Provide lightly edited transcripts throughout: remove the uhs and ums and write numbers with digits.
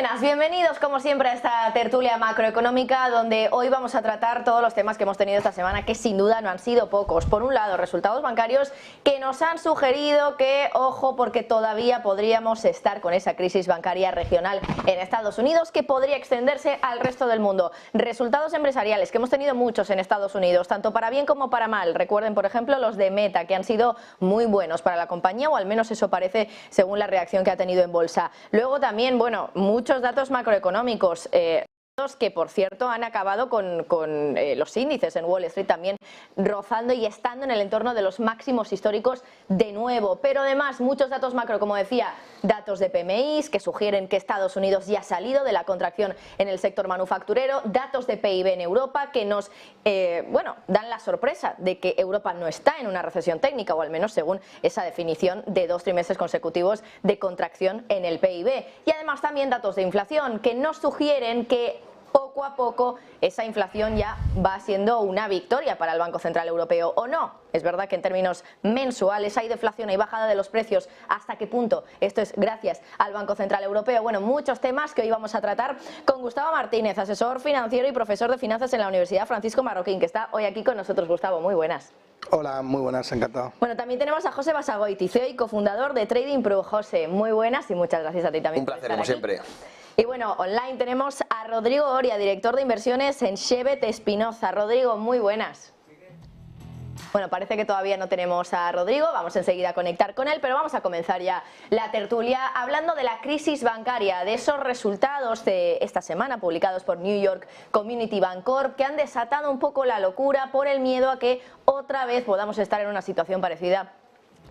buenas, bienvenidos como siempre a esta tertulia macroeconómica donde hoy vamos a tratar todos los temas que hemos tenido esta semana, que sin duda no han sido pocos. Por un lado, resultados bancarios que nos han sugerido que, ojo, porque todavía podríamos estar con esa crisis bancaria regional en Estados Unidos que podría extenderse al resto del mundo. Resultados empresariales que hemos tenido muchos en Estados Unidos, tanto para bien como para mal. Recuerden, por ejemplo, los de Meta, que han sido muy buenos para la compañía, o al menos eso parece según la reacción que ha tenido en bolsa. Luego también, bueno, muchos datos macroeconómicos, que por cierto han acabado con los índices en Wall Street también rozando y estando en el entorno de los máximos históricos de nuevo. Pero además muchos datos macro, como decía, datos de PMI que sugieren que Estados Unidos ya ha salido de la contracción en el sector manufacturero, datos de PIB en Europa que nos dan la sorpresa de que Europa no está en una recesión técnica, o al menos según esa definición de 2 trimestres consecutivos de contracción en el PIB. Y además también datos de inflación que nos sugieren que poco a poco esa inflación ya va siendo una victoria para el Banco Central Europeo, ¿o no? Es verdad que en términos mensuales hay deflación, hay bajada de los precios. ¿Hasta qué punto? Esto es gracias al Banco Central Europeo. Bueno, muchos temas que hoy vamos a tratar con Gustavo Martínez, asesor financiero y profesor de finanzas en la Universidad Francisco Marroquín, que está hoy aquí con nosotros. Gustavo, muy buenas. Hola, muy buenas, encantado. Bueno, también tenemos a José Basagoiti, CEO y cofundador de Trading Pro. José, muy buenas y muchas gracias a ti también. Un placer, como siempre. Y bueno, online tenemos a Rodrigo Oria, director de inversiones en Shevet Espinoza. Rodrigo, muy buenas. Bueno, parece que todavía no tenemos a Rodrigo, vamos enseguida a conectar con él, pero vamos a comenzar ya la tertulia hablando de la crisis bancaria, de esos resultados de esta semana publicados por New York Community Bancorp que han desatado un poco la locura por el miedo a que otra vez podamos estar en una situación parecida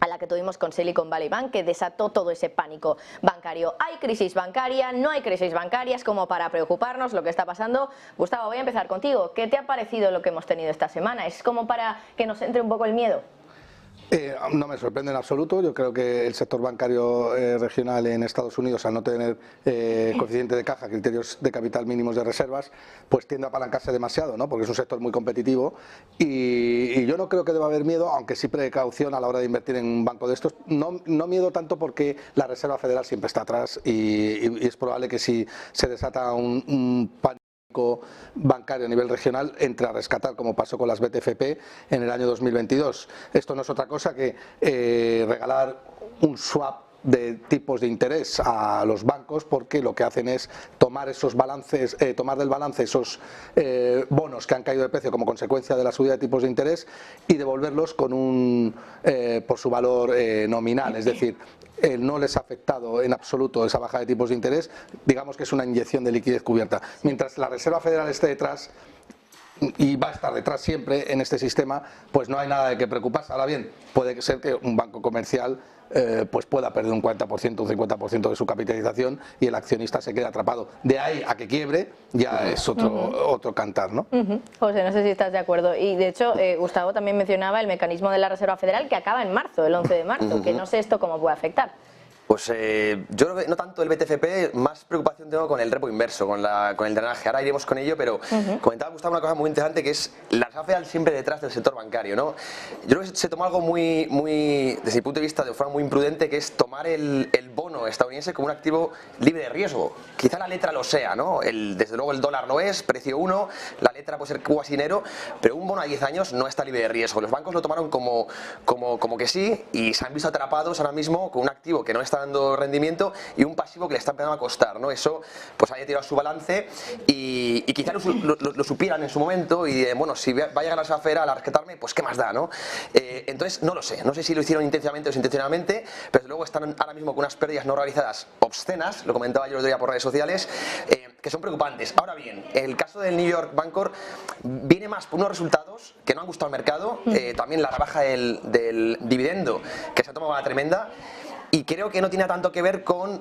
a la que tuvimos con Silicon Valley Bank, que desató todo ese pánico bancario. ¿Hay crisis bancaria? ¿No hay crisis bancarias? Como para preocuparnos lo que está pasando. Gustavo, voy a empezar contigo. ¿Qué te ha parecido lo que hemos tenido esta semana? ¿Es como para que nos entre un poco el miedo? No me sorprende en absoluto. Yo creo que el sector bancario regional en Estados Unidos, al no tener coeficiente de caja, criterios de capital mínimos de reservas, pues tiende a apalancarse demasiado, ¿no? Porque es un sector muy competitivo y yo no creo que deba haber miedo, aunque sí precaución a la hora de invertir en un banco de estos. No miedo tanto porque la Reserva Federal siempre está atrás y es probable que si se desata un pánico bancario a nivel regional entre a rescatar, como pasó con las BTFP en el año 2022. Esto no es otra cosa que regalar un swap de tipos de interés a los bancos, porque lo que hacen es tomar esos balances, tomar del balance esos bonos que han caído de precio como consecuencia de la subida de tipos de interés y devolverlos con por su valor nominal, es decir, no les ha afectado en absoluto esa bajada de tipos de interés. Digamos que es una inyección de liquidez cubierta. Mientras la Reserva Federal esté detrás, y va a estar detrás siempre en este sistema, pues no hay nada de qué preocuparse. Ahora bien, puede ser que un banco comercial pues pueda perder un 40%, un 50% de su capitalización y el accionista se quede atrapado. De ahí a que quiebre ya es otro cantar, ¿no? José, no sé si estás de acuerdo. Y de hecho, Gustavo también mencionaba el mecanismo de la Reserva Federal que acaba en marzo, el 11 de marzo, que no sé esto cómo puede afectar. Pues yo creo que no tanto el BTFP, más preocupación tengo con el repo inverso, con el drenaje. Ahora iremos con ello, pero comentaba Gustavo una cosa muy interesante, que es la Reserva Federal siempre detrás del sector bancario, ¿no? Yo creo que se tomó algo muy, desde mi punto de vista, de forma muy imprudente, que es tomar el bono estadounidense como un activo libre de riesgo. Quizá la letra lo sea, ¿no? Desde luego el dólar lo es, precio 1, la letra puede ser cuasi dinero, pero un bono a 10 años no está libre de riesgo. Los bancos lo tomaron como que sí y se han visto atrapados ahora mismo con un activo que no está dando rendimiento y un pasivo que le está empezando a costar, ¿no? Eso pues haya tirado su balance y quizá lo supieran en su momento y bueno, si va a llegar la Reserva Federal a rescatarme, pues qué más da, ¿no? Entonces no lo sé si lo hicieron intencionalmente o desintencionadamente, pero luego están ahora mismo con unas pérdidas no realizadas obscenas, lo comentaba yo el otro día por redes sociales, que son preocupantes. Ahora bien, el caso del New York Bancorp viene más por unos resultados que no han gustado al mercado, también la rebaja del dividendo que se ha tomado a la tremenda. Y creo que no tiene tanto que ver con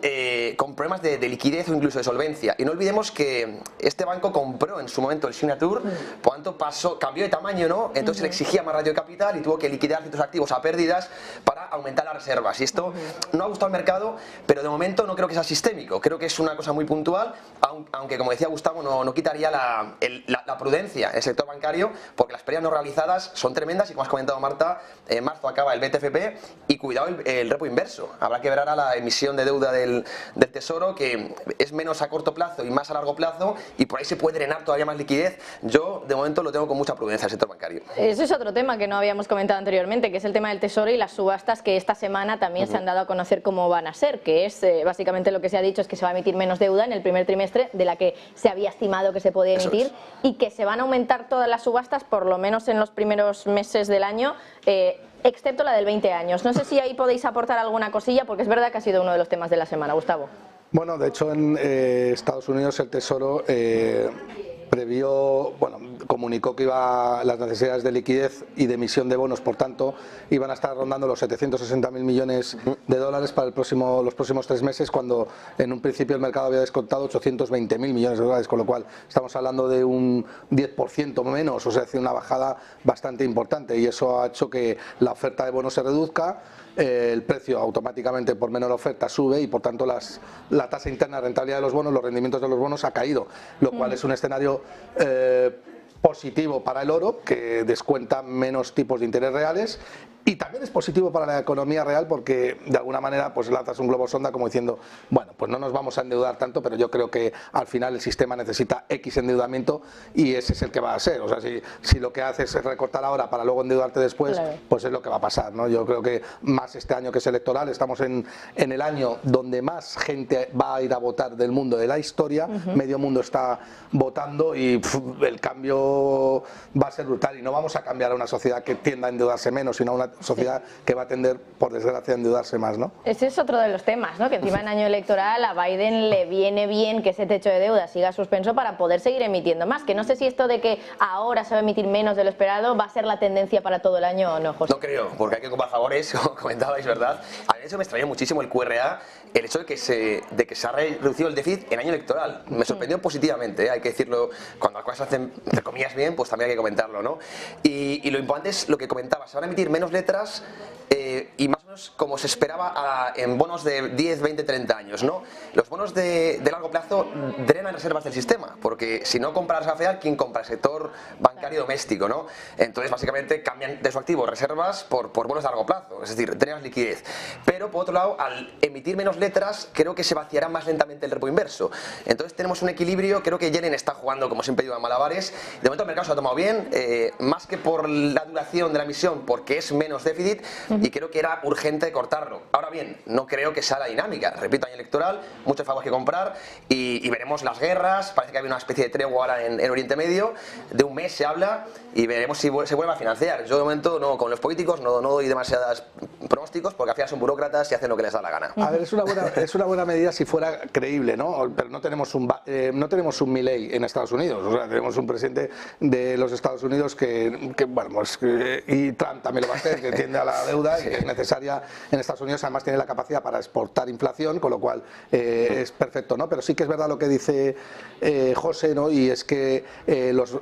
problemas de liquidez o incluso de solvencia. Y no olvidemos que este banco compró en su momento el Signature, por tanto cambió de tamaño, ¿no? Entonces le exigía más ratio de capital y tuvo que liquidar ciertos activos a pérdidas para aumentar las reservas. Y esto no ha gustado al mercado, pero de momento no creo que sea sistémico. Creo que es una cosa muy puntual, aunque como decía Gustavo, no quitaría la prudencia en el sector bancario, porque las pérdidas no realizadas son tremendas y como has comentado Marta, en marzo acaba el BTFP y cuidado el repo inverso. Habrá que ver ahora la emisión de deuda del Tesoro, que es menos a corto plazo y más a largo plazo, y por ahí se puede drenar todavía más liquidez. Yo, de momento, lo tengo con mucha prudencia el sector bancario. Ese es otro tema que no habíamos comentado anteriormente, que es el tema del Tesoro y las subastas que esta semana también se han dado a conocer cómo van a ser, que es básicamente lo que se ha dicho es que se va a emitir menos deuda en el primer trimestre de la que se había estimado que se podía emitir, y que se van a aumentar todas las subastas, por lo menos en los primeros meses del año, excepto la del 20 años. No sé si ahí podéis aportar alguna cosilla, porque es verdad que ha sido uno de los temas de la semana. Gustavo. Bueno, de hecho en Estados Unidos el Tesoro previó, bueno, comunicó que las necesidades de liquidez y de emisión de bonos, por tanto, iban a estar rondando los 760.000 millones de dólares para los próximos 3 meses, cuando en un principio el mercado había descontado 820.000 millones de dólares, con lo cual estamos hablando de un 10% menos, o sea, una bajada bastante importante, y eso ha hecho que la oferta de bonos se reduzca. El precio automáticamente por menor oferta sube, y por tanto la tasa interna de rentabilidad de los bonos, los rendimientos de los bonos ha caído, lo cual es un escenario positivo para el oro, que descuenta menos tipos de interés reales, y también es positivo para la economía real, porque de alguna manera pues lanzas un globo sonda como diciendo, bueno, pues no nos vamos a endeudar tanto, pero yo creo que al final el sistema necesita X endeudamiento, y ese es el que va a ser. O sea, si lo que haces es recortar ahora para luego endeudarte después, claro, pues es lo que va a pasar, ¿no? Yo creo que más este año, que es electoral, estamos en el año donde más gente va a ir a votar del mundo de la historia, medio mundo está votando, y el cambio va a ser brutal, y no vamos a cambiar a una sociedad que tienda a endeudarse menos, sino a una sociedad que va a tender, por desgracia, a endeudarse más, ¿no? Ese es otro de los temas, ¿no? Que encima en año electoral a Biden le viene bien que ese techo de deuda siga suspenso para poder seguir emitiendo más, que no sé si esto de que ahora se va a emitir menos de lo esperado va a ser la tendencia para todo el año o no, José. No creo, porque hay que comprar favores, como comentabais, ¿verdad? A mí eso me extrañó muchísimo el QRA, el hecho de que se ha reducido el déficit en año electoral. Me sorprendió positivamente, hay que decirlo. Cuando las cosas se hacen, entre comillas, bien, pues también hay que comentarlo, ¿no? Y lo importante es lo que comentaba, se van a emitir menos letras, y más o menos como se esperaba en bonos de 10, 20, 30 años, ¿no? Los bonos de largo plazo drenan reservas del sistema, porque si no compra la reserva federal, ¿quién compra? El sector bancario doméstico, ¿no? Entonces, básicamente, cambian de su activo reservas por bonos de largo plazo, es decir, drenan liquidez. Pero, por otro lado, al emitir menos letras, creo que se vaciará más lentamente el repo inverso. Entonces, tenemos un equilibrio. Creo que Yellen está jugando, como siempre digo, a malabares. De momento, el mercado se lo ha tomado bien, más que por la duración de la emisión, porque es menos déficit, y creo que era urgente cortarlo. Ahora bien, no creo que sea la dinámica. Repito, año electoral, muchos favores que comprar, y veremos las guerras. Parece que hay una especie de tregua ahora en Oriente Medio, de un mes se habla, y veremos si se vuelve a financiar. Yo de momento no, con los políticos no doy demasiadas pronósticos, porque al final son burócratas y hacen lo que les da la gana. A ver, es una buena medida si fuera creíble, ¿no? Pero no tenemos un Milley en Estados Unidos. O sea, tenemos un presidente de los Estados Unidos que bueno, pues, y Trump también lo va a hacer, que tiende a la deuda, y que es necesaria en Estados Unidos. Además tiene la capacidad para exportar inflación, con lo cual es perfecto, ¿no? Pero sí que es verdad lo que dice José, ¿no? Y es que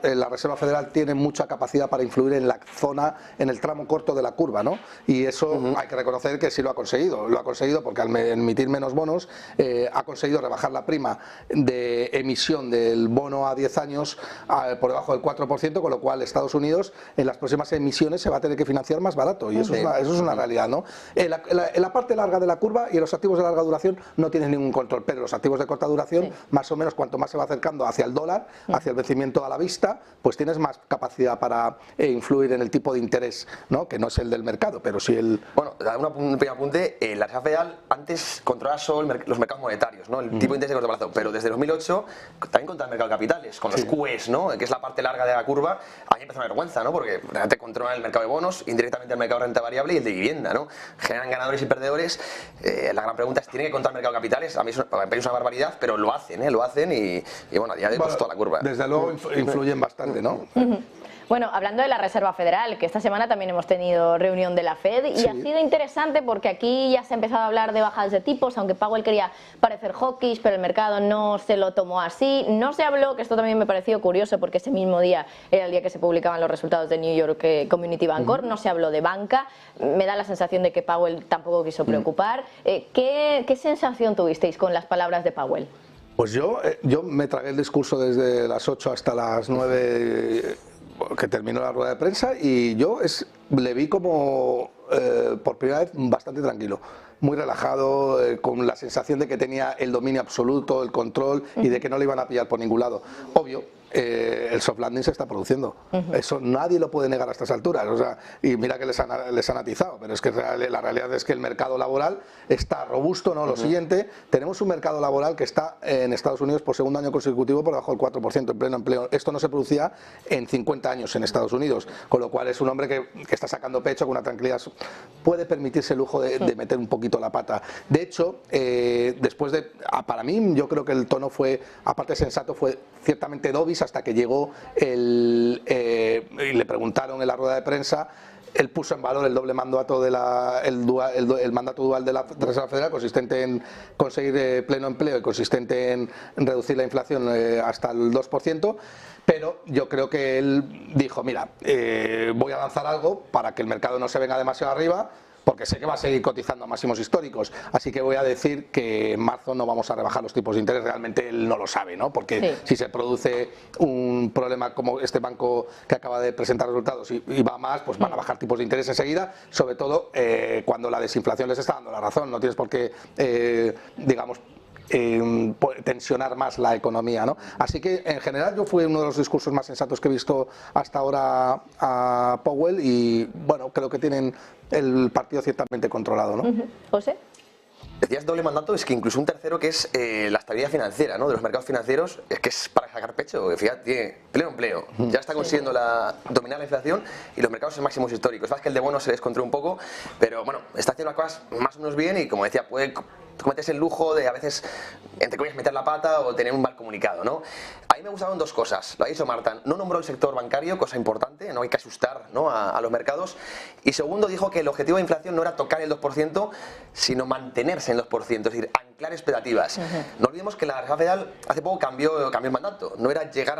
la Reserva Federal tiene mucha capacidad para influir en la zona, en el tramo corto de la curva, ¿no? Y eso hay que reconocer que sí lo ha conseguido. Lo ha conseguido porque al emitir menos bonos ha conseguido rebajar la prima de emisión del bono a 10 años por debajo del 4%, con lo cual Estados Unidos en las próximas emisiones se va a tener que financiar más barato, y eso es una realidad, ¿no? En la parte larga de la curva y en los activos de larga duración no tienes ningún control, pero los activos de corta duración, más o menos, cuanto más se va acercando hacia el dólar, hacia el vencimiento a la vista, pues tienes más capacidad para influir en el tipo de interés, ¿no? Que no es el del mercado, pero sí el... Bueno, un pequeño apunte. La Reserva Federal antes controlaba solo los mercados monetarios, ¿no? El tipo de interés de corto plazo, pero desde 2008 también controla el mercado de capitales, con los QEs, ¿no? Que es la parte larga de la curva. A mí me empezó a vergüenza, ¿no? Porque realmente controlan el mercado de bonos, indirectamente el mercado de renta variable y el de vivienda, ¿no? Generan ganadores y perdedores. La gran pregunta es, ¿tiene que controlar el mercado de capitales? A mí es una barbaridad, pero lo hacen, Lo hacen, y bueno, ya de toda la curva. Desde luego influyen bastante, ¿no? Bueno, hablando de la Reserva Federal, que esta semana también hemos tenido reunión de la FED, y ha sido interesante porque aquí ya se ha empezado a hablar de bajadas de tipos, aunque Powell quería parecer hawkish, pero el mercado no se lo tomó así. No se habló, que esto también me pareció curioso porque ese mismo día era el día que se publicaban los resultados de New York Community Bank Corp, no se habló de banca. Me da la sensación de que Powell tampoco quiso preocupar. ¿Qué sensación tuvisteis con las palabras de Powell? Pues yo me tragué el discurso desde las 8 hasta las 9 que terminó la rueda de prensa, y yo le vi como por primera vez bastante tranquilo. muy relajado, con la sensación de que tenía el dominio absoluto, el control y de que no le iban a pillar por ningún lado. Obvio, el soft landing se está produciendo. Eso nadie lo puede negar a estas alturas. O sea, y mira que les han atizado, pero es que la realidad es que el mercado laboral está robusto, ¿no? Lo siguiente, tenemos un mercado laboral que está en Estados Unidos por segundo año consecutivo por debajo del 4% en pleno empleo. Esto no se producía en 50 años en Estados Unidos, con lo cual es un hombre que está sacando pecho con una tranquilidad. Puede permitirse el lujo de meter un poquito la pata. De hecho, después de, para mí, yo creo que el tono fue, aparte sensato, fue ciertamente dovish hasta que llegó y le preguntaron en la rueda de prensa. Él puso en valor el doble mandato el mandato dual de la Reserva Federal, consistente en conseguir pleno empleo y consistente en reducir la inflación hasta el 2%, pero yo creo que él dijo, mira, voy a lanzar algo para que el mercado no se venga demasiado arriba, porque sé que va a seguir cotizando a máximos históricos, así que voy a decir que en marzo no vamos a rebajar los tipos de interés. Realmente él no lo sabe, ¿no? Porque si se produce un problema como este banco que acaba de presentar resultados y va más, pues van a bajar tipos de interés enseguida, sobre todo cuando la desinflación les está dando la razón. No tienes por qué, digamos, tensionar más la economía, ¿no? Así que en general yo fui uno de los discursos más sensatos que he visto hasta ahora a Powell y bueno, creo que tienen el partido ciertamente controlado, ¿no? José. Decías doble mandato, es que incluso un tercero que es la estabilidad financiera, ¿no? De los mercados financieros, es que es para sacar pecho, fíjate, tiene pleno empleo, ya está consiguiendo dominar la inflación y los mercados en máximos históricos. Es verdad que el de bonos se descontroló un poco, pero bueno, está haciendo las cosas más o menos bien y como decía, puede cometerse el lujo de a veces, entre comillas, meter la pata o tener un mal comunicado, ¿no? A mí me gustaron dos cosas, lo ha dicho Marta, no nombró el sector bancario, cosa importante, no hay que asustar, ¿no? a los mercados, y segundo dijo que el objetivo de inflación no era tocar el 2%, sino mantenerse en el 2%, es decir, anclar expectativas. No olvidemos que la Reserva Federal hace poco cambió el mandato, no era llegar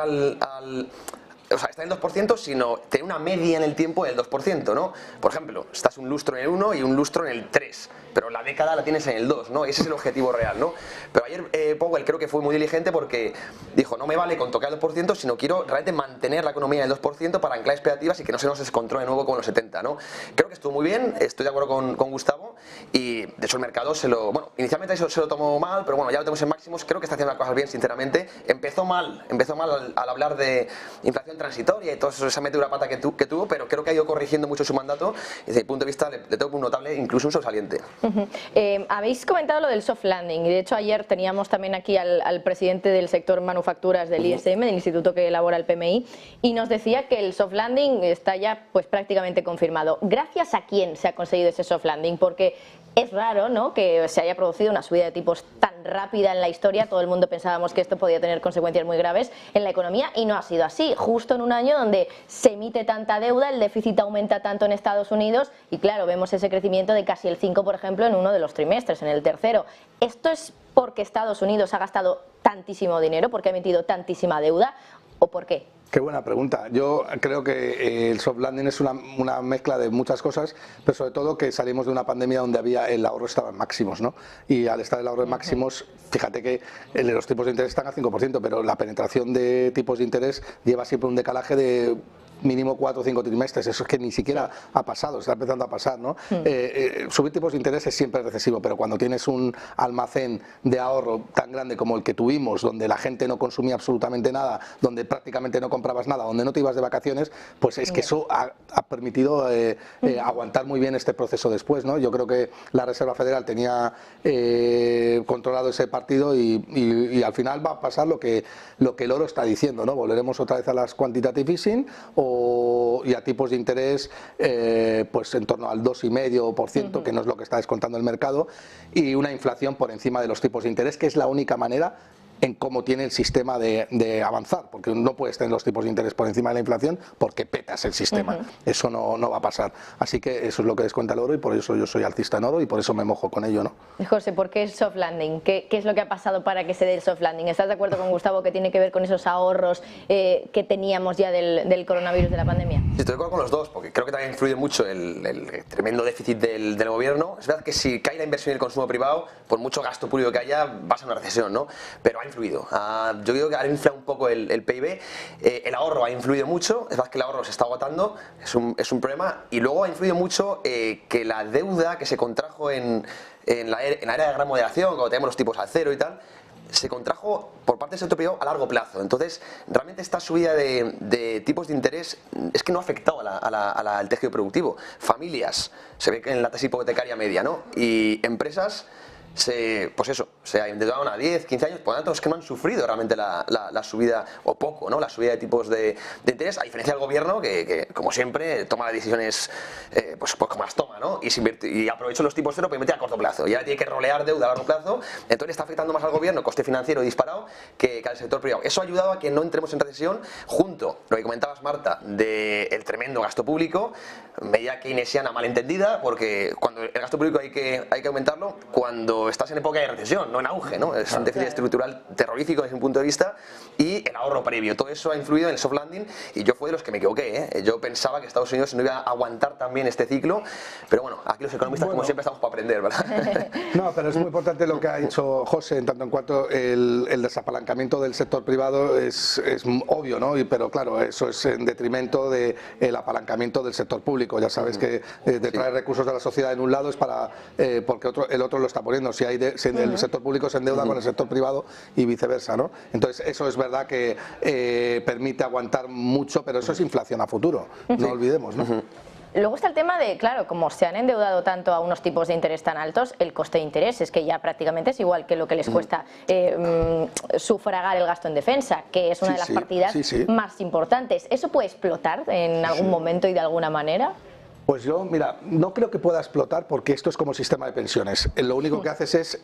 o sea, está en el 2%, sino tener una media en el tiempo del 2%, ¿no? Por ejemplo, estás un lustro en el 1 y un lustro en el 3, pero la década la tienes en el 2, ¿no? Ese es el objetivo real, ¿no? Pero ayer Powell creo que fue muy diligente porque dijo, no me vale con tocar el 2%, sino quiero realmente mantener la economía en el 2% para anclar expectativas y que no se nos descontrole de nuevo como en los 70, ¿no? Creo que estuvo muy bien, estoy de acuerdo con Gustavo y de hecho el mercado bueno, inicialmente se lo tomó mal, pero bueno, ya lo tenemos en máximos, creo que está haciendo las cosas bien, sinceramente. Empezó mal al hablar de inflación transitoria y todo eso, esa metedura pata que tuvo, pero creo que ha ido corrigiendo mucho su mandato y desde mi punto de vista le tengo un notable, incluso un sobresaliente. Habéis comentado lo del soft landing y de hecho ayer teníamos también aquí al presidente del sector manufacturas del ISM, del instituto que elabora el PMI, y nos decía que el soft landing está ya pues prácticamente confirmado. ¿Gracias a quién se ha conseguido ese soft landing? Porque es raro, ¿no?, que se haya producido una subida de tipos tan rápida en la historia. Todo el mundo pensábamos que esto podía tener consecuencias muy graves en la economía y no ha sido así. Justo en un año donde se emite tanta deuda, el déficit aumenta tanto en Estados Unidos y claro, vemos ese crecimiento de casi el 5, por ejemplo, en uno de los trimestres, en el tercero. ¿Esto es porque Estados Unidos ha gastado tantísimo dinero, porque ha emitido tantísima deuda o por qué? Qué buena pregunta. Yo creo que el soft landing es una mezcla de muchas cosas, pero sobre todo que salimos de una pandemia donde el ahorro estaba en máximos, ¿no? Y al estar el ahorro en máximos, fíjate que los tipos de interés están al 5%, pero la penetración de tipos de interés lleva siempre un decalaje de mínimo 4 o 5 trimestres. Eso es que ni siquiera ha pasado, está empezando a pasar, ¿no? Subir tipos de interés es siempre recesivo, pero cuando tienes un almacén de ahorro tan grande como el que tuvimos, donde la gente no consumía absolutamente nada, donde prácticamente no comprabas nada, donde no te ibas de vacaciones, pues es que eso ha permitido aguantar muy bien este proceso después, ¿no? Yo creo que la Reserva Federal tenía controlado ese partido y al final va a pasar lo que el oro está diciendo, ¿no? Volveremos otra vez a las quantitative easing y a tipos de interés pues en torno al 2,5%, que no es lo que está descontando el mercado, y una inflación por encima de los tipos de interés, que es la única manera en cómo tiene el sistema de avanzar, porque no puedes tener los tipos de interés por encima de la inflación porque petas el sistema. Eso no va a pasar. Así que eso es lo que descuenta el oro y por eso yo soy alcista en oro y por eso me mojo con ello, ¿no? José, ¿por qué el soft landing? ¿Qué es lo que ha pasado para que se dé el soft landing? ¿Estás de acuerdo con Gustavo que tiene que ver con esos ahorros que teníamos ya del coronavirus, de la pandemia? Sí, estoy de acuerdo con los dos, porque creo que también influye mucho el tremendo déficit del gobierno. Es verdad que si cae la inversión y el consumo privado, por mucho gasto público que haya, vas a una recesión, ¿no? Pero hay influido. Yo creo que ha inflado un poco el PIB, el ahorro ha influido mucho, es verdad que el ahorro se está agotando, es un problema, y luego ha influido mucho que la deuda que se contrajo en la era de gran moderación, cuando tenemos los tipos al cero y tal, se contrajo por parte del sector privado a largo plazo. Entonces, realmente esta subida de tipos de interés es que no ha afectado al tejido productivo. Familias, se ve que en la tasa hipotecaria media, ¿no? Y empresas se endeudaron a 10, 15 años, por lo tanto es que no han sufrido realmente la subida, o poco, ¿no? La subida de tipos de interés, a diferencia del gobierno que como siempre toma las decisiones pues como las toma, ¿no? Y aprovecha los tipos cero para invertir a corto plazo, y ahora tiene que rolear deuda a largo plazo, entonces está afectando más al gobierno, coste financiero disparado, que al sector privado. Eso ha ayudado a que no entremos en recesión, junto, lo que comentabas, Marta, del tremendo gasto público, medida keynesiana malentendida, porque cuando el gasto público hay que aumentarlo cuando estás en época de recesión, no en auge, ¿no? Es un déficit estructural terrorífico desde un punto de vista, y el ahorro previo. Todo eso ha influido en el soft landing, y yo fui de los que me equivoqué, ¿eh? Yo pensaba que Estados Unidos no iba a aguantar también este ciclo, pero bueno, aquí los economistas, como siempre, estamos para aprender, ¿verdad? No, pero es muy importante lo que ha dicho José, en tanto en cuanto el desapalancamiento del sector privado es obvio, ¿no? Pero claro, eso es en detrimento del apalancamiento del sector público. Ya sabes que de traer recursos de la sociedad en un lado es para porque el otro lo está poniendo. Si el sector público se endeuda con el sector privado y viceversa, ¿no? Entonces eso es verdad que permite aguantar mucho, pero eso es inflación a futuro, no olvidemos, ¿no? Luego está el tema de, claro, como se han endeudado tanto a unos tipos de interés tan altos, el coste de interés es que ya prácticamente es igual que lo que les cuesta sufragar el gasto en defensa, que es una de las partidas más importantes. ¿Eso puede explotar en algún momento y de alguna manera? Pues yo, mira, no creo que pueda explotar porque esto es como sistema de pensiones. Lo único que haces es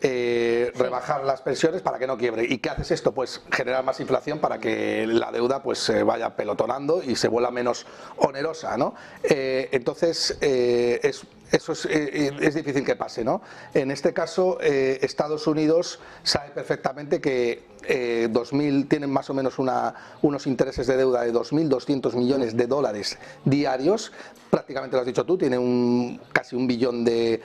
rebajar las pensiones para que no quiebre. ¿Y qué haces esto? Pues generar más inflación para que la deuda pues se vaya pelotonando y se vuelva menos onerosa, ¿no? Entonces, eso es difícil que pase, ¿no? En este caso, Estados Unidos sabe perfectamente que 2000 tienen más o menos unos intereses de deuda de 2.200 millones de dólares diarios. Prácticamente lo has dicho tú, tiene casi un billón de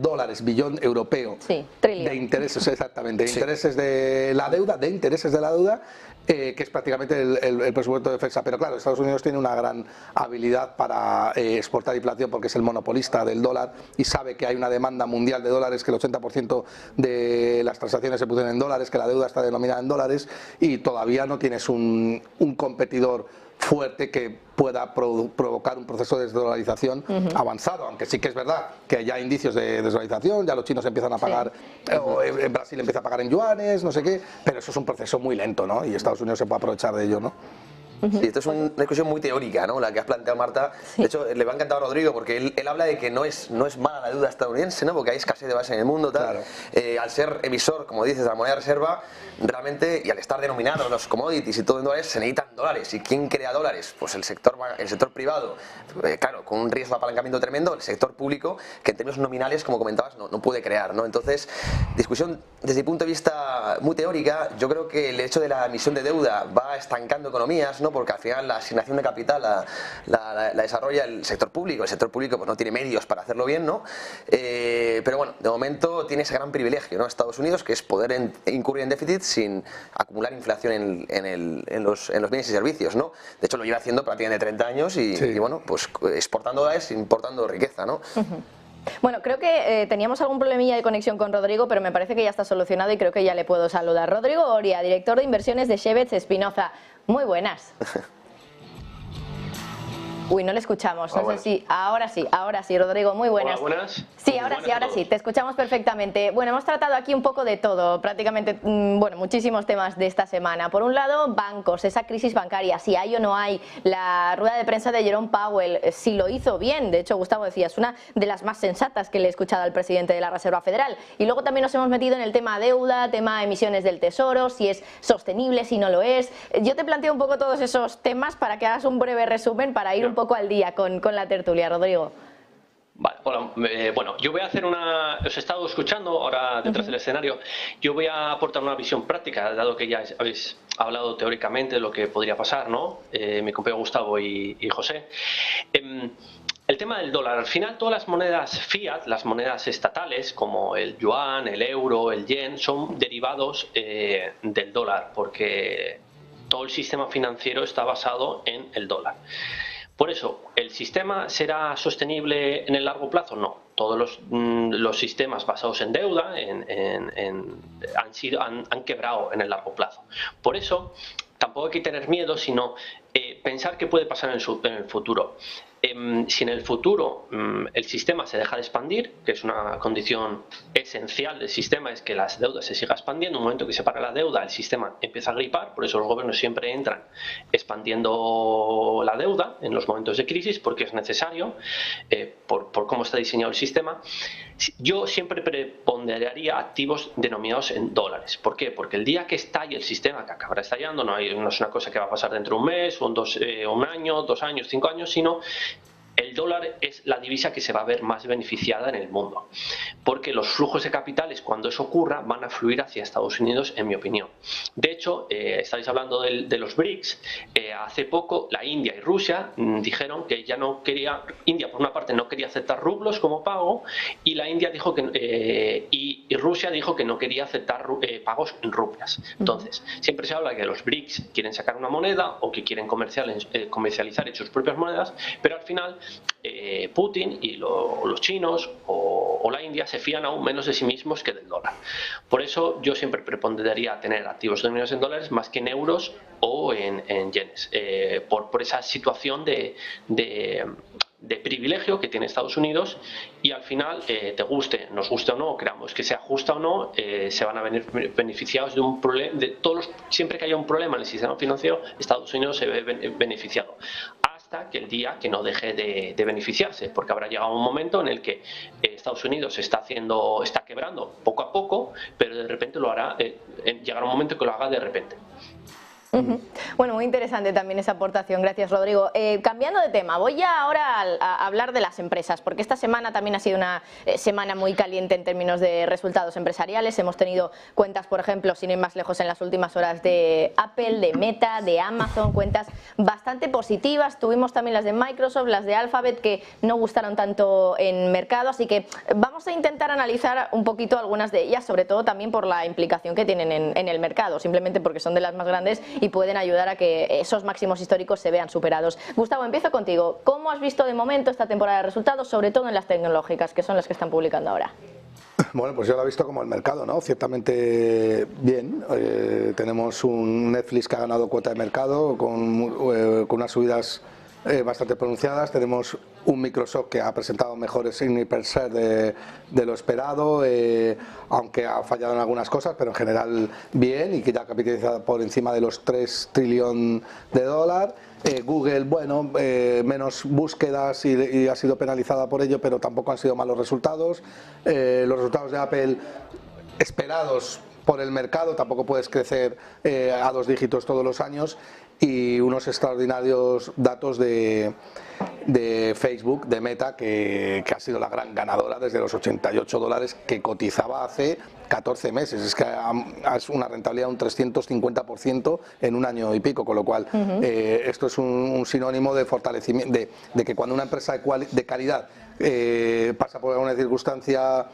dólares, billón europeo, de intereses, exactamente, de intereses de la deuda, que es prácticamente el presupuesto de defensa. Pero claro, Estados Unidos tiene una gran habilidad para exportar inflación porque es el monopolista del dólar y sabe que hay una demanda mundial de dólares, que el 80% de las transacciones se producen en dólares, que la deuda está denominada en dólares, y todavía no tienes un competidor fuerte que pueda provocar un proceso de desdolarización avanzado, aunque sí que es verdad que ya hay indicios de desdolarización, ya los chinos empiezan a pagar, o en Brasil empieza a pagar en yuanes, no sé qué, pero eso es un proceso muy lento, ¿no? Y Estados Unidos se puede aprovechar de ello, ¿no? Sí, esto es una discusión muy teórica, ¿no? La que has planteado, Marta. De hecho, le va a encantar a Rodrigo porque él habla de que no es mala la deuda estadounidense, ¿no? Porque hay escasez de base en el mundo, tal. Al ser emisor, como dices, de la moneda de reserva, realmente, y al estar denominados los commodities y todo en dólares, se necesitan dólares. ¿Y quién crea dólares? Pues el sector privado, claro, con un riesgo de apalancamiento tremendo, el sector público, que en términos nominales, como comentabas, no puede crear, ¿no? Entonces, discusión desde mi punto de vista muy teórica. Yo creo que el hecho de la emisión de deuda va estancando economías, ¿no? Porque al final la asignación de capital la desarrolla el sector público pues no tiene medios para hacerlo bien, ¿no? Pero bueno, de momento tiene ese gran privilegio, ¿no? Estados Unidos, que es poder incurrir en déficit sin acumular inflación en los bienes y servicios, ¿no? De hecho lo lleva haciendo prácticamente 30 años y bueno, pues exportando dólares, importando riqueza, ¿no? Bueno, creo que teníamos algún problemilla de conexión con Rodrigo, pero me parece que ya está solucionado y creo que ya le puedo saludar. Rodrigo Oria, director de inversiones de Shevets Espinoza. Muy buenas. Uy, no le escuchamos, no sé si... Ahora sí, Rodrigo, muy buenas. Hola, buenas. Sí, ahora sí, te escuchamos perfectamente. Bueno, hemos tratado aquí un poco de todo, prácticamente, bueno, muchísimos temas de esta semana. Por un lado, bancos, esa crisis bancaria, si hay o no hay, la rueda de prensa de Jerome Powell, si lo hizo bien, de hecho, Gustavo decía, es una de las más sensatas que le he escuchado al presidente de la Reserva Federal. Y luego también nos hemos metido en el tema deuda, tema emisiones del Tesoro, si es sostenible, si no lo es. Yo te planteo un poco todos esos temas para que hagas un breve resumen, para ir un poco al día con la tertulia, Rodrigo. Vale, hola, bueno, yo voy a hacer os he estado escuchando ahora detrás del escenario, yo voy a aportar una visión práctica, dado que ya habéis hablado teóricamente de lo que podría pasar, ¿no? Mi compañero Gustavo y José. El tema del dólar, al final todas las monedas fiat, las monedas estatales como el yuan, el euro, el yen, son derivados del dólar, porque todo el sistema financiero está basado en el dólar. Por eso, ¿el sistema será sostenible en el largo plazo? No. Todos los sistemas basados en deuda han quebrado en el largo plazo. Por eso, tampoco hay que tener miedo, sino pensar qué puede pasar en el futuro. Si en el futuro el sistema se deja de expandir, que es una condición esencial del sistema, es que las deudas se sigan expandiendo. En un momento que se para la deuda, el sistema empieza a gripar. Por eso los gobiernos siempre entran expandiendo la deuda en los momentos de crisis, porque es necesario por cómo está diseñado el sistema. Yo siempre preponderaría activos denominados en dólares. ¿Por qué? Porque el día que estalle el sistema, que acabará estallando, no es una cosa que va a pasar dentro de un mes, un año, 2 años, 5 años, sino el dólar es la divisa que se va a ver más beneficiada en el mundo, porque los flujos de capitales, cuando eso ocurra, van a fluir hacia Estados Unidos, en mi opinión. De hecho, estáis hablando de los BRICS. Hace poco la India y Rusia dijeron que ya no quería, India por una parte no quería aceptar rublos como pago, y la India dijo que y Rusia dijo que no quería aceptar pagos en rupias. Entonces, siempre se habla de que los BRICS quieren sacar una moneda o que quieren comercializar sus propias monedas, pero al final Putin y los chinos o la India se fían aún menos de sí mismos que del dólar. Por eso yo siempre preponderaría tener activos denominados en dólares más que en euros o en yenes, por esa situación de privilegio que tiene Estados Unidos, y al final, nos guste o no, creamos que sea justa o no, se van a venir beneficiados de un problema, siempre que haya un problema en el sistema financiero, Estados Unidos se ve beneficiado. Hasta que el día que no deje de beneficiarse, porque habrá llegado un momento en el que Estados Unidos está quebrando poco a poco, pero de repente lo hará, llegará un momento que lo haga de repente. Bueno, muy interesante también esa aportación, gracias Rodrigo. Cambiando de tema, voy ya ahora a hablar de las empresas, porque esta semana también ha sido una semana muy caliente en términos de resultados empresariales. Hemos tenido cuentas, por ejemplo, sin ir más lejos, en las últimas horas de Apple, de Meta, de Amazon, cuentas bastante positivas. Tuvimos también las de Microsoft, las de Alphabet, que no gustaron tanto en mercado, así que vamos a intentar analizar un poquito algunas de ellas, sobre todo también por la implicación que tienen en el mercado, simplemente porque son de las más grandes y pueden ayudar a que esos máximos históricos se vean superados. Gustavo, empiezo contigo. ¿Cómo has visto de momento esta temporada de resultados, sobre todo en las tecnológicas, que son las que están publicando ahora? Bueno, pues yo lo he visto como el mercado, ¿no? Ciertamente bien. Tenemos un Netflix que ha ganado cuota de mercado con unas subidas bastante pronunciadas. Tenemos un Microsoft que ha presentado mejores earnings per share de lo esperado, aunque ha fallado en algunas cosas, pero en general bien, y que ya capitaliza por encima de los 3 trillones de dólares. Google, bueno, menos búsquedas y ha sido penalizada por ello, pero tampoco han sido malos resultados. Los resultados de Apple esperados por el mercado, tampoco puedes crecer a 2 dígitos todos los años, y unos extraordinarios datos de Facebook, de Meta, que ha sido la gran ganadora desde los $88 que cotizaba hace 14 meses. Es que es una rentabilidad de un 350% en un año y pico, con lo cual esto es un sinónimo de fortalecimiento, de que cuando una empresa de calidad pasa por alguna circunstancia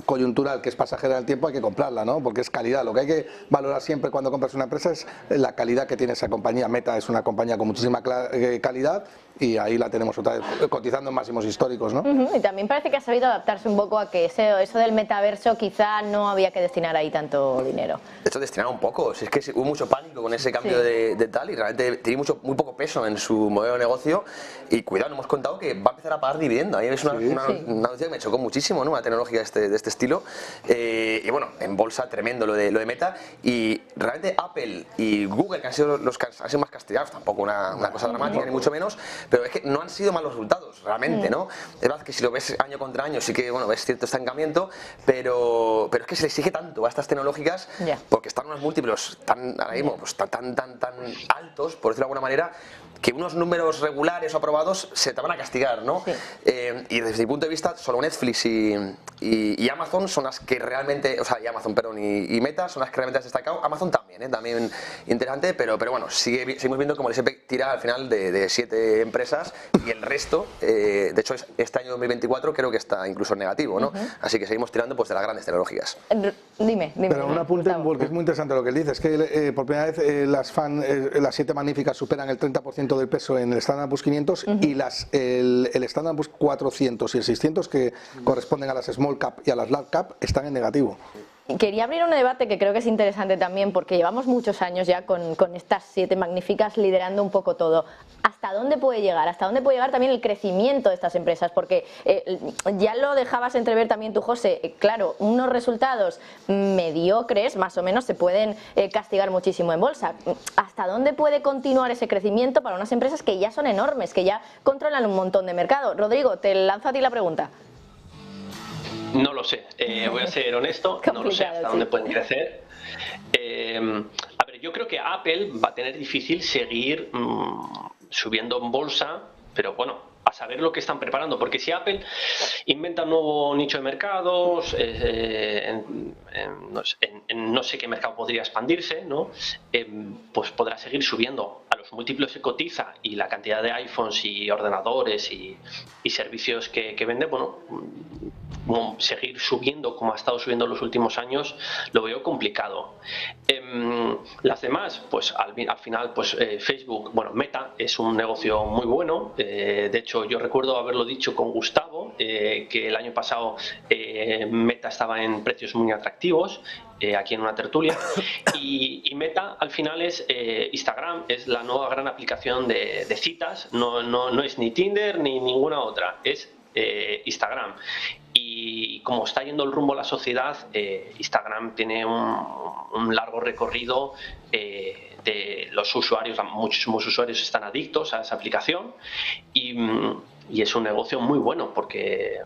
coyuntural que es pasajera en el tiempo, hay que comprarla, ¿no? Porque es calidad. Lo que hay que valorar siempre cuando compras una empresa es la calidad que tiene esa compañía. Meta es una compañía con muchísima calidad, y ahí la tenemos otra vez cotizando en máximos históricos, ¿no? Y también parece que ha sabido adaptarse un poco a que eso del metaverso quizá no había que destinar ahí tanto dinero. De hecho, destinar un poco. Si es que hubo mucho pánico con ese cambio de tal, y realmente tiene muy poco peso en su modelo de negocio. Y cuidado, nos hemos contado que va a empezar a pagar dividendo. A mí es una noticia que me chocó muchísimo, ¿no? Una tecnología de este estilo. Y bueno, en bolsa tremendo lo de Meta. Y realmente Apple y Google, que han sido los que han sido más castigados, tampoco una cosa dramática ni mucho menos, pero es que no han sido malos resultados realmente, ¿no? Es verdad que si lo ves año contra año sí que, bueno, ves cierto estancamiento, pero es que se le exige tanto a estas tecnológicas, porque están unos múltiplos ahora mismo pues, tan altos, por decirlo de alguna manera, que unos números regulares o aprobados se te van a castigar, ¿no? Y desde mi punto de vista, solo Netflix y Amazon son las que realmente, o sea, y Amazon, perdón, y Meta son las que realmente has destacado. Amazon también, también interesante, pero bueno, seguimos viendo como el S&P tira al final de 7 empresas y el resto, de hecho este año 2024 creo que está incluso negativo, ¿no? Así que seguimos tirando pues de las grandes tecnologías. Dime. Pero un apunte, porque es muy interesante lo que él dice, es que por primera vez las 7 magníficas superan el 30% del peso en el Standard & Poor's 500 y el Standard & Poor's 400 y el 600, que corresponden a las small cap y a las large cap, están en negativo. Quería abrir un debate que creo que es interesante también, porque llevamos muchos años ya con estas 7 magníficas liderando un poco todo. ¿Hasta dónde puede llegar? ¿Hasta dónde puede llegar también el crecimiento de estas empresas? Porque ya lo dejabas entrever también tú, José, claro, unos resultados mediocres más o menos se pueden castigar muchísimo en bolsa. ¿Hasta dónde puede continuar ese crecimiento para unas empresas que ya son enormes, que ya controlan un montón de mercado? Rodrigo, te lanzo a ti la pregunta. No lo sé, voy a ser honesto, no lo sé hasta dónde pueden crecer. A ver, yo creo que Apple va a tener difícil seguir subiendo en bolsa, pero bueno, a saber lo que están preparando, porque si Apple inventa un nuevo nicho de mercados, no sé qué mercado podría expandirse, ¿no? Pues podrá seguir subiendo. A los múltiplos que cotiza y la cantidad de iPhones y ordenadores y servicios que vende, bueno, seguir subiendo como ha estado subiendo en los últimos años lo veo complicado. Las demás, pues al final, pues Facebook, bueno, Meta es un negocio muy bueno. De hecho, yo recuerdo haberlo dicho con Gustavo, que el año pasado Meta estaba en precios muy atractivos, aquí en una tertulia, y Meta al final es Instagram, es la nueva gran aplicación de citas, no es ni Tinder ni ninguna otra, es Instagram. Y como está yendo el rumbo a la sociedad, Instagram tiene un largo recorrido de los usuarios, muchísimos usuarios están adictos a esa aplicación y es un negocio muy bueno porque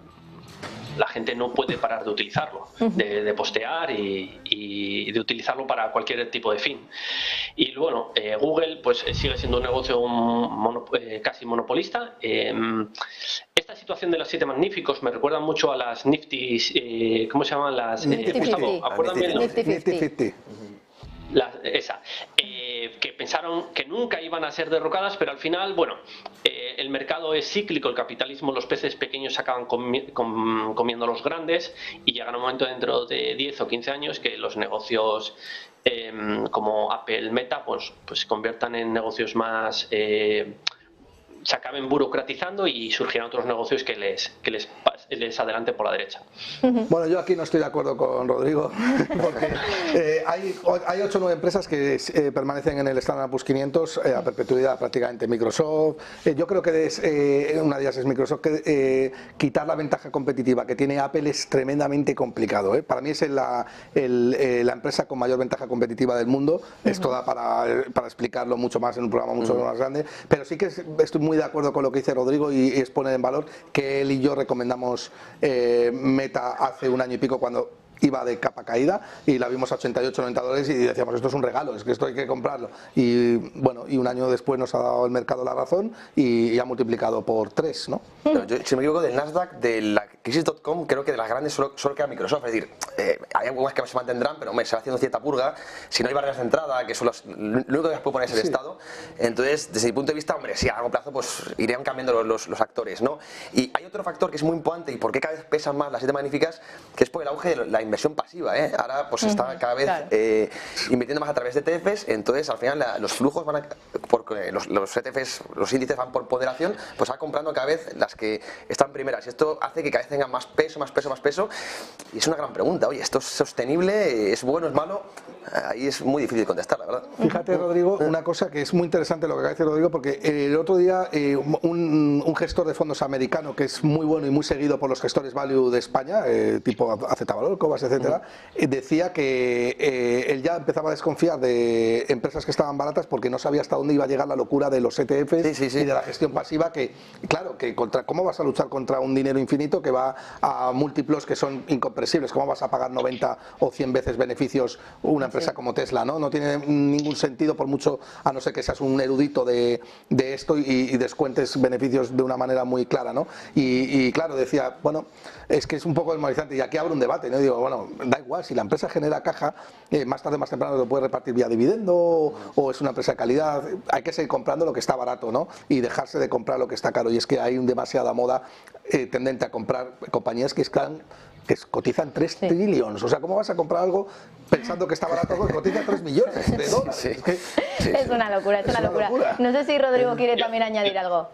la gente no puede parar de utilizarlo, de postear y de utilizarlo para cualquier tipo de fin. Y bueno, Google pues sigue siendo un negocio casi monopolista. Esta situación de los 7 magníficos me recuerda mucho a las Nifty, ¿cómo se llaman las? Nifty 50. Nifty 50. Que pensaron que nunca iban a ser derrocadas, pero al final, bueno, el mercado es cíclico, el capitalismo, los peces pequeños acaban comiendo a los grandes y llegará un momento dentro de 10 o 15 años que los negocios como Apple, Meta, pues se conviertan en negocios más... se acaben burocratizando y surgirán otros negocios que les adelante por la derecha. Bueno, yo aquí no estoy de acuerdo con Rodrigo, porque hay 8 o 9 empresas que permanecen en el Standard & Poor's 500 a perpetuidad, prácticamente. Microsoft, yo creo que una de ellas es Microsoft, que quitar la ventaja competitiva que tiene Apple es tremendamente complicado. Para mí es la empresa con mayor ventaja competitiva del mundo. Esto da para explicarlo mucho más en un programa mucho más grande, pero sí que estoy muy de acuerdo con lo que dice Rodrigo y es poner en valor que él y yo recomendamos Meta hace un año y pico cuando iba de capa caída y la vimos a 88, 90 dólares y decíamos esto es un regalo, es que esto hay que comprarlo y bueno, y un año después nos ha dado el mercado la razón y ha multiplicado por 3, ¿no? Pero yo, si no me equivoco, del Nasdaq, de la crisis.com, creo que de las grandes solo queda Microsoft, es decir, hay algunas que se mantendrán, pero hombre, se va haciendo cierta purga, si no hay barreras de entrada, que son lo único que las puede poner es el Estado, entonces desde mi punto de vista, hombre, sí, a largo plazo pues irían cambiando los actores, ¿no? Y hay otro factor que es muy importante y por qué cada vez pesan más las 7 magníficas, que es por el auge de la inversión pasiva, ahora pues está cada vez invirtiendo más a través de ETFs, entonces al final los flujos van porque los ETFs, los índices van por ponderación, pues va comprando cada vez las que están primeras y esto hace que cada vez tengan más peso y es una gran pregunta, oye, ¿esto es sostenible? ¿Es bueno? ¿Es malo? Ahí es muy difícil contestar, la verdad. Fíjate, Rodrigo, una cosa que es muy interesante lo que acaba de decir Rodrigo, porque el otro día un gestor de fondos americano que es muy bueno y muy seguido por los gestores value de España, tipo AZ Valor, Cobas, etcétera, decía que él ya empezaba a desconfiar de empresas que estaban baratas porque no sabía hasta dónde iba a llegar la locura de los ETFs y de la gestión pasiva, que claro, que ¿cómo vas a luchar contra un dinero infinito que va a múltiplos que son incomprensibles. ¿Cómo vas a pagar 90 o 100 veces beneficios una empresa como Tesla? No tiene ningún sentido, por mucho, a no ser que seas un erudito de esto y descuentes beneficios de una manera muy clara, ¿no? Y claro, decía, bueno, es que es un poco desmoralizante, y aquí abre un debate, ¿no? Y digo, bueno, da igual, si la empresa genera caja, más tarde más temprano lo puede repartir vía dividendo, o es una empresa de calidad. Hay que seguir comprando lo que está barato, ¿no? Y dejarse de comprar lo que está caro, y es que hay demasiada moda tendente a comprar compañías que cotizan 3 trillones. O sea, ¿cómo vas a comprar algo pensando que está barato algo que cotiza 3 millones de dólares? Es una locura, es una locura. No sé si Rodrigo quiere también añadir algo.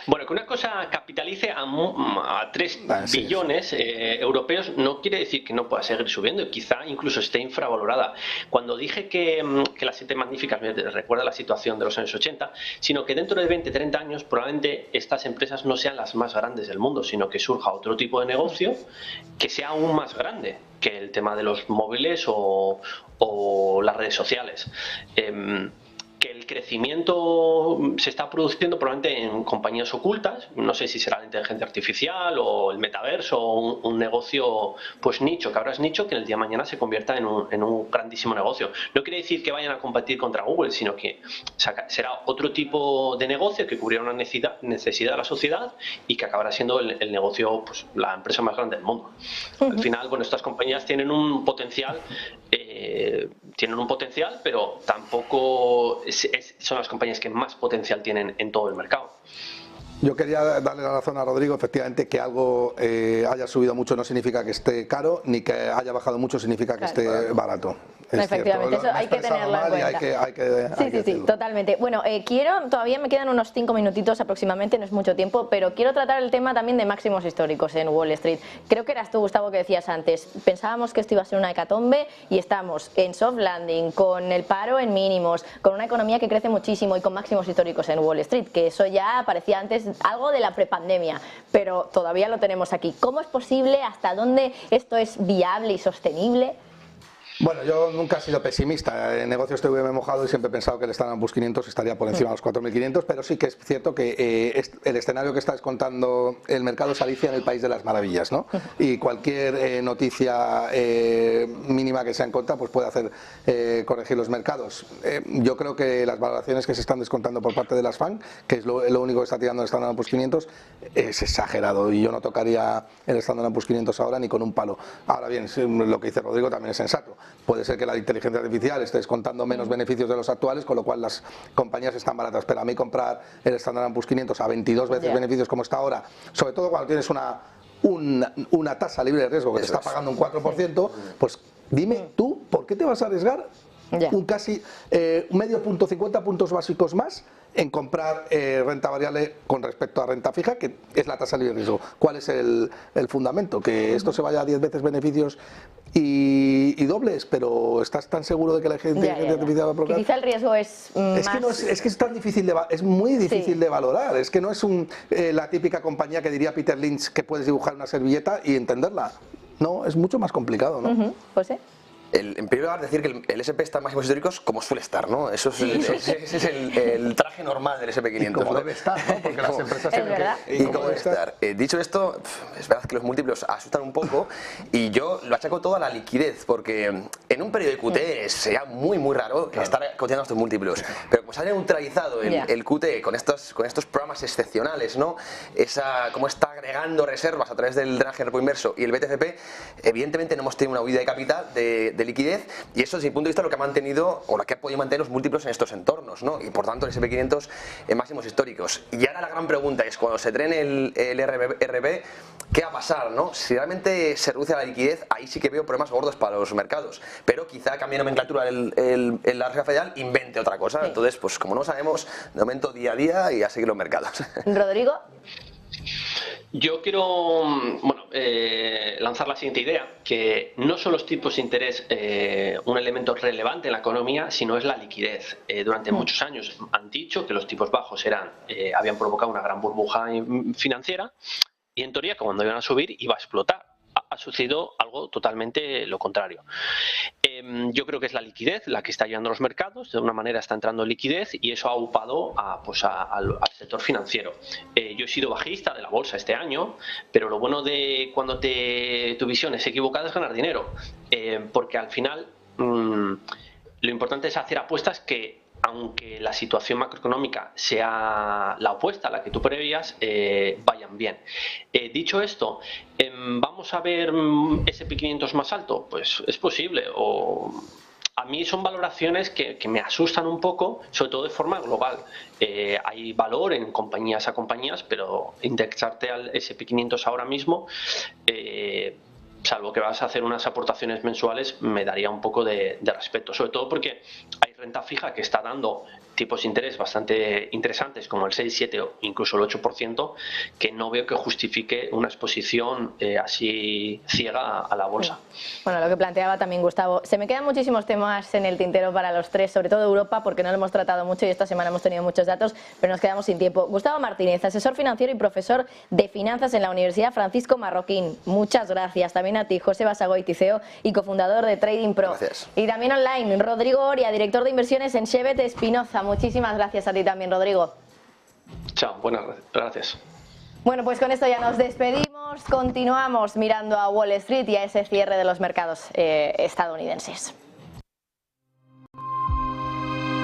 Bueno, que una cosa capitalice a 3 billones europeos no quiere decir que no pueda seguir subiendo, y quizá incluso esté infravalorada. Cuando dije que las 7 magníficas me recuerda la situación de los años 80, sino que dentro de 20, 30 años probablemente estas empresas no sean las más grandes del mundo, sino que surja otro tipo de negocio que sea aún más grande que el tema de los móviles o las redes sociales. Que el crecimiento se está produciendo probablemente en compañías ocultas, no sé si será la inteligencia artificial o el metaverso o un negocio pues nicho, que ahora es nicho, que el día de mañana se convierta en un grandísimo negocio. No quiere decir que vayan a competir contra Google, sino que será otro tipo de negocio que cubrirá una necesidad de la sociedad y que acabará siendo el negocio, pues la empresa más grande del mundo. Al final, bueno, estas compañías tienen un potencial, pero tampoco son las compañías que más potencial tienen en todo el mercado. Yo quería darle la razón a Rodrigo, efectivamente, que algo haya subido mucho no significa que esté caro, ni que haya bajado mucho significa que esté barato. Efectivamente, eso hay que tenerlo en cuenta. Sí, totalmente. Bueno, todavía me quedan unos 5 minutitos aproximadamente, no es mucho tiempo, pero quiero tratar el tema también de máximos históricos en Wall Street. Creo que eras tú, Gustavo, que decías antes, pensábamos que esto iba a ser una hecatombe y estamos en soft landing, con el paro en mínimos, con una economía que crece muchísimo y con máximos históricos en Wall Street, que eso ya parecía antes algo de la prepandemia, pero todavía lo tenemos aquí. ¿Cómo es posible? ¿Hasta dónde esto es viable y sostenible? Bueno, yo nunca he sido pesimista. En negocios me he mojado y siempre he pensado que el Standard & Poor's 500 estaría por encima de los 4.500, pero sí que es cierto que el escenario que está descontando el mercado es Alicia en el País de las Maravillas, ¿no? Y cualquier noticia mínima que sea en contra pues puede hacer corregir los mercados. Yo creo que las valoraciones que se están descontando por parte de las FANG, que es lo único que está tirando el Standard & Poor's 500, es exagerado, y yo no tocaría el Standard & Poor's 500 ahora ni con un palo. Ahora bien, lo que dice Rodrigo también es sensato. Puede ser que la inteligencia artificial esté descontando menos beneficios de los actuales, con lo cual las compañías están baratas, pero a mí comprar el Standard & Poor's 500 a 22 veces beneficios como está ahora, sobre todo cuando tienes una tasa libre de riesgo que te está pagando un 4%, pues dime tú, ¿por qué te vas a arriesgar un casi medio punto, 50 puntos básicos más en comprar renta variable con respecto a renta fija, que es la tasa libre de riesgo? ¿Cuál es el fundamento? Que esto se vaya a 10 veces beneficios y dobles, pero ¿estás tan seguro de que la inteligencia artificial va a provocar? Quizá el riesgo es más... Es que es tan difícil, es muy difícil de valorar. Es que no es la típica compañía que diría Peter Lynch que puedes dibujar una servilleta y entenderla. No, es mucho más complicado, ¿no? Pues sí. En primer lugar, decir que el SP está en máximos históricos como suele estar, ¿no? Ese es el traje normal del SP500. Y como ¿no? debe estar, ¿no? Porque las empresas tienen y como debe estar. Dicho esto, es verdad que los múltiplos asustan un poco, y yo lo achaco todo a la liquidez, porque en un periodo de QT sería muy raro estar cotizando estos múltiplos, pero como se ha neutralizado el QT con estos programas excepcionales, ¿no? Cómo está agregando reservas a través del drenaje repo inverso y el BTCP, evidentemente no hemos tenido una huida de capital de liquidez, y eso desde mi punto de vista es lo que ha mantenido o lo que ha podido mantener los múltiplos en estos entornos, ¿no? Y por tanto el SP500 en máximos históricos. Y ahora la gran pregunta es, cuando se drene el RB, ¿qué va a pasar, no? Si realmente se reduce la liquidez, ahí sí que veo problemas gordos para los mercados, pero quizá cambie nomenclatura la Reserva Federal, invente otra cosa. Entonces, pues como no sabemos, de momento día a día y a seguir los mercados. Rodrigo. Yo quiero lanzar la siguiente idea, que no son los tipos de interés un elemento relevante en la economía, sino es la liquidez. Durante muchos años han dicho que los tipos bajos habían provocado una gran burbuja financiera, y en teoría cuando iban a subir iba a explotar. ha sucedido algo totalmente lo contrario. Yo creo que es la liquidez la que está llevando los mercados, de una manera está entrando liquidez y eso ha upado al sector financiero. Yo he sido bajista de la bolsa este año, pero lo bueno de cuando tu visión es equivocada es ganar dinero, porque al final lo importante es hacer apuestas que, aunque la situación macroeconómica sea la opuesta a la que tú preveías, vayan bien. Dicho esto, ¿vamos a ver S&P 500 más alto? Pues es posible. A mí son valoraciones que me asustan un poco, sobre todo de forma global. Hay valor en compañías a compañías, pero indexarte al S&P 500 ahora mismo, salvo que vas a hacer unas aportaciones mensuales, me daría un poco de respeto, sobre todo porque hay renta fija que está dando tipos de interés bastante interesantes, como el 6, 7 o incluso el 8%, que no veo que justifique una exposición así ciega a la bolsa. Bueno, lo que planteaba también Gustavo, se me quedan muchísimos temas en el tintero para los tres, sobre todo Europa, porque no lo hemos tratado mucho y esta semana hemos tenido muchos datos, pero nos quedamos sin tiempo. Gustavo Martínez, asesor financiero y profesor de finanzas en la Universidad Francisco Marroquín. Muchas gracias. También a ti, José Basagoiti, CEO y cofundador de Trading Pro. Gracias. Y también online, Rodrigo Oria, director de inversiones en Chevet Espinoza. Muchísimas gracias a ti también, Rodrigo. Chao, buenas gracias. Bueno, pues con esto ya nos despedimos. Continuamos mirando a Wall Street y a ese cierre de los mercados estadounidenses.